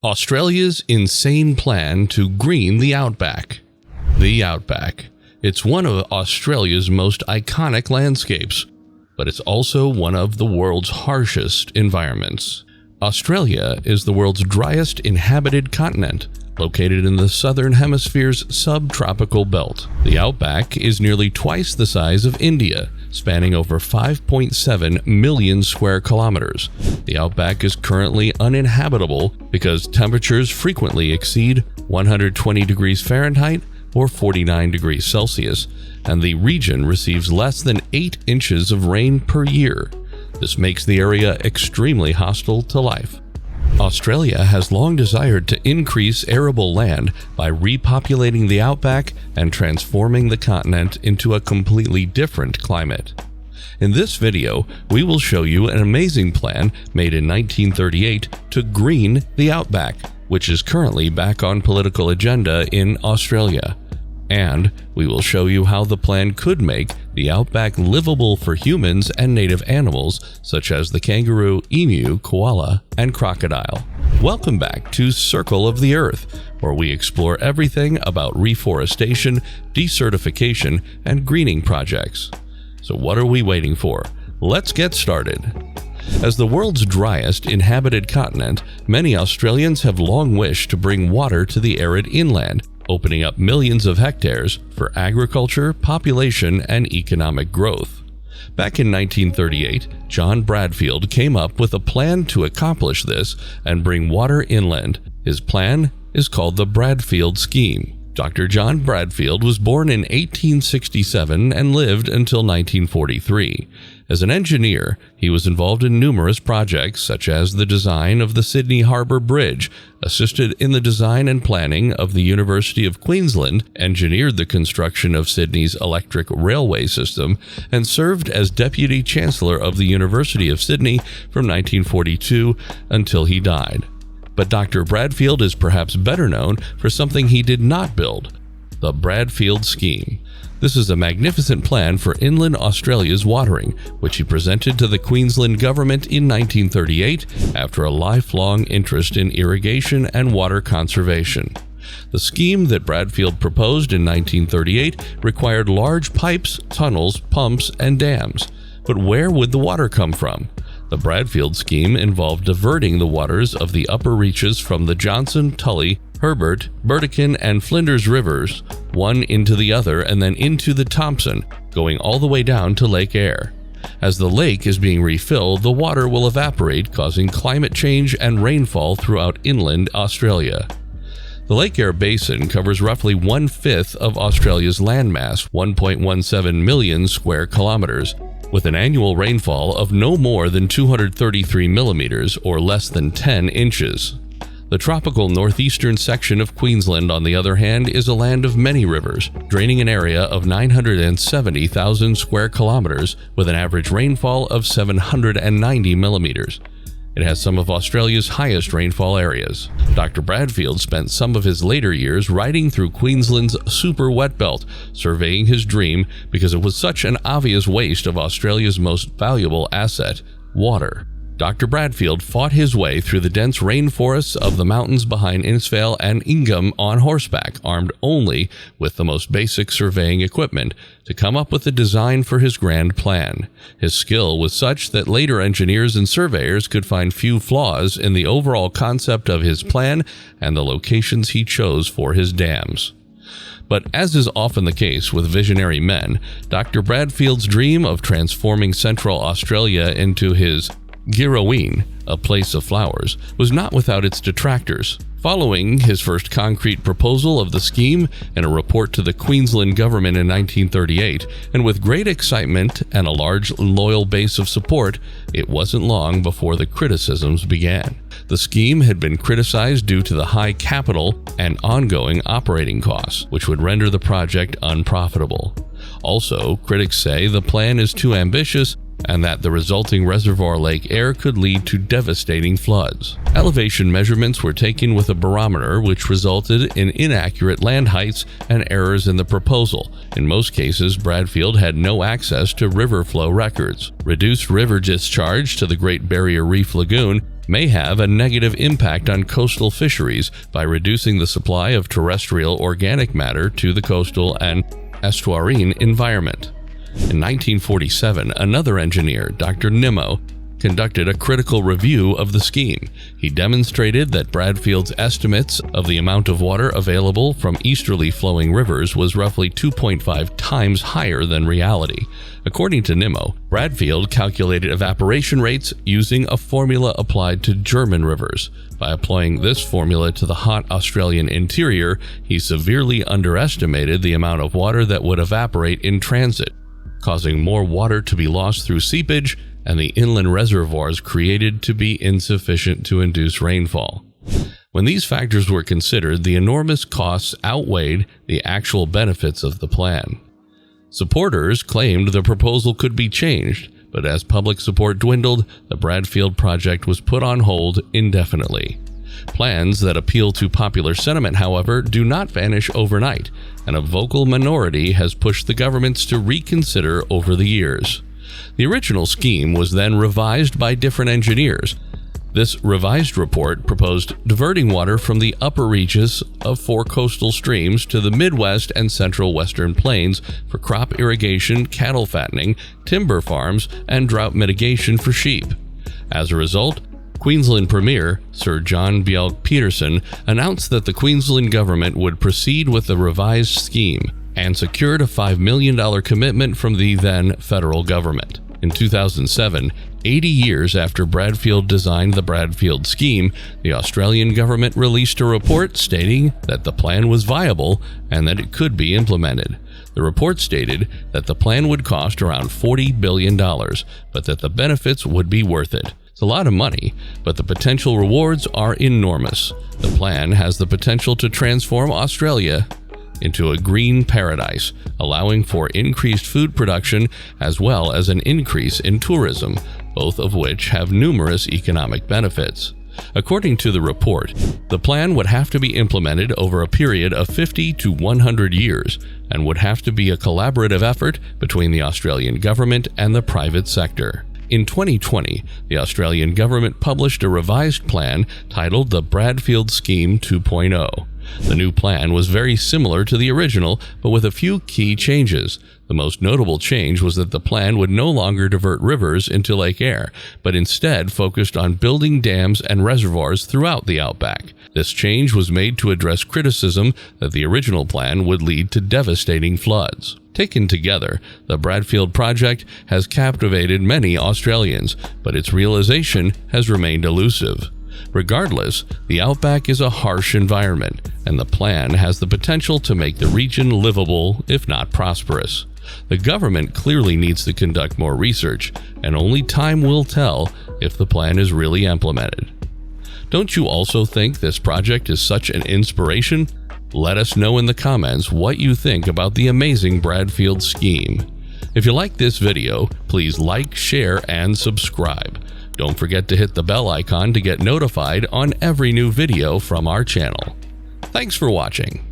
Australia's insane plan to green the outback. The outback. It's one of Australia's most iconic landscapes, but it's also one of the world's harshest environments. Australia is the world's driest inhabited continent, located in the southern hemisphere's subtropical belt. The outback is nearly twice the size of India, spanning over 5.7 million square kilometers. The outback is currently uninhabitable because temperatures frequently exceed 120 degrees Fahrenheit or 49 degrees Celsius, and the region receives less than 8 inches of rain per year. This makes the area extremely hostile to life. Australia has long desired to increase arable land by repopulating the outback and transforming the continent into a completely different climate. In this video, we will show you an amazing plan made in 1938 to green the outback, which is currently back on political agenda in Australia. And we will show you how the plan could make the outback livable for humans and native animals such as the kangaroo, emu, koala, and crocodile. Welcome back to Circle of the Earth, where we explore everything about reforestation, desertification, and greening projects. So what are we waiting for? Let's get started. As the world's driest inhabited continent, many Australians have long wished to bring water to the arid inland, opening up millions of hectares for agriculture, population, and economic growth. Back in 1938, John Bradfield came up with a plan to accomplish this and bring water inland. His plan is called the Bradfield Scheme. Dr. John Bradfield was born in 1867 and lived until 1943. As an engineer, he was involved in numerous projects such as the design of the Sydney Harbour Bridge, assisted in the design and planning of the University of Queensland, engineered the construction of Sydney's electric railway system, and served as Deputy Chancellor of the University of Sydney from 1942 until he died. But Dr. Bradfield is perhaps better known for something he did not build: the Bradfield Scheme. This is a magnificent plan for inland Australia's watering, which he presented to the Queensland government in 1938 after a lifelong interest in irrigation and water conservation. The scheme that Bradfield proposed in 1938 required large pipes, tunnels, pumps, and dams. But where would the water come from? The Bradfield Scheme involved diverting the waters of the upper reaches from the Johnson, Tully, Herbert, Burdekin, and Flinders rivers, one into the other and then into the Thompson, going all the way down to Lake Eyre. As the lake is being refilled, the water will evaporate, causing climate change and rainfall throughout inland Australia. The Lake Eyre Basin covers roughly 1/5 of Australia's landmass, 1.17 million square kilometers, with an annual rainfall of no more than 233 millimeters or less than 10 inches. The tropical northeastern section of Queensland, on the other hand, is a land of many rivers, draining an area of 970,000 square kilometers with an average rainfall of 790 millimeters. It has some of Australia's highest rainfall areas. Dr. Bradfield spent some of his later years riding through Queensland's super wet belt, surveying his dream because it was such an obvious waste of Australia's most valuable asset, water. Dr. Bradfield fought his way through the dense rainforests of the mountains behind Innisfail and Ingham on horseback, armed only with the most basic surveying equipment, to come up with a design for his grand plan. His skill was such that later engineers and surveyors could find few flaws in the overall concept of his plan and the locations he chose for his dams. But as is often the case with visionary men, Dr. Bradfield's dream of transforming Central Australia into his Girraween, a place of flowers, was not without its detractors. Following his first concrete proposal of the scheme in a report to the Queensland government in 1938, and with great excitement and a large loyal base of support, it wasn't long before the criticisms began. The scheme had been criticized due to the high capital and ongoing operating costs, which would render the project unprofitable. Also, critics say the plan is too ambitious and that the resulting reservoir Lake Eyre could lead to devastating floods. Elevation measurements were taken with a barometer, which resulted in inaccurate land heights and errors in the proposal. In most cases, Bradfield had no access to river flow records. Reduced river discharge to the Great Barrier Reef Lagoon may have a negative impact on coastal fisheries by reducing the supply of terrestrial organic matter to the coastal and estuarine environment. In 1947, another engineer, Dr. Nimmo, conducted a critical review of the scheme. He demonstrated that Bradfield's estimates of the amount of water available from easterly flowing rivers was roughly 2.5 times higher than reality. According to Nimmo, Bradfield calculated evaporation rates using a formula applied to German rivers. By applying this formula to the hot Australian interior, he severely underestimated the amount of water that would evaporate in transit, causing more water to be lost through seepage and the inland reservoirs created to be insufficient to induce rainfall. When these factors were considered, the enormous costs outweighed the actual benefits of the plan. Supporters claimed the proposal could be changed, but as public support dwindled, the Bradfield project was put on hold indefinitely. Plans that appeal to popular sentiment, however, do not vanish overnight, and a vocal minority has pushed the governments to reconsider over the years. The original scheme was then revised by different engineers. This revised report proposed diverting water from the upper reaches of 4 coastal streams to the Midwest and Central Western Plains for crop irrigation, cattle fattening, timber farms, and drought mitigation for sheep. As a result, Queensland Premier Sir John Bjelke-Petersen announced that the Queensland government would proceed with the revised scheme and secured a $5 million commitment from the then federal government. In 2007, 80 years after Bradfield designed the Bradfield scheme, the Australian government released a report stating that the plan was viable and that it could be implemented. The report stated that the plan would cost around $40 billion, but that the benefits would be worth it. It's a lot of money, but the potential rewards are enormous. The plan has the potential to transform Australia into a green paradise, allowing for increased food production as well as an increase in tourism, both of which have numerous economic benefits. According to the report, the plan would have to be implemented over a period of 50 to 100 years and would have to be a collaborative effort between the Australian government and the private sector. In 2020, the Australian government published a revised plan titled the Bradfield Scheme 2.0. The new plan was very similar to the original, but with a few key changes. The most notable change was that the plan would no longer divert rivers into Lake Eyre, but instead focused on building dams and reservoirs throughout the outback. This change was made to address criticism that the original plan would lead to devastating floods. Taken together, the Bradfield project has captivated many Australians, but its realization has remained elusive. Regardless, the outback is a harsh environment, and the plan has the potential to make the region livable, if not prosperous. The government clearly needs to conduct more research, and only time will tell if the plan is really implemented. Don't you also think this project is such an inspiration? Let us know in the comments what you think about the amazing Bradfield scheme. If you like this video, please like, share, and subscribe. Don't forget to hit the bell icon to get notified on every new video from our channel. Thanks for watching.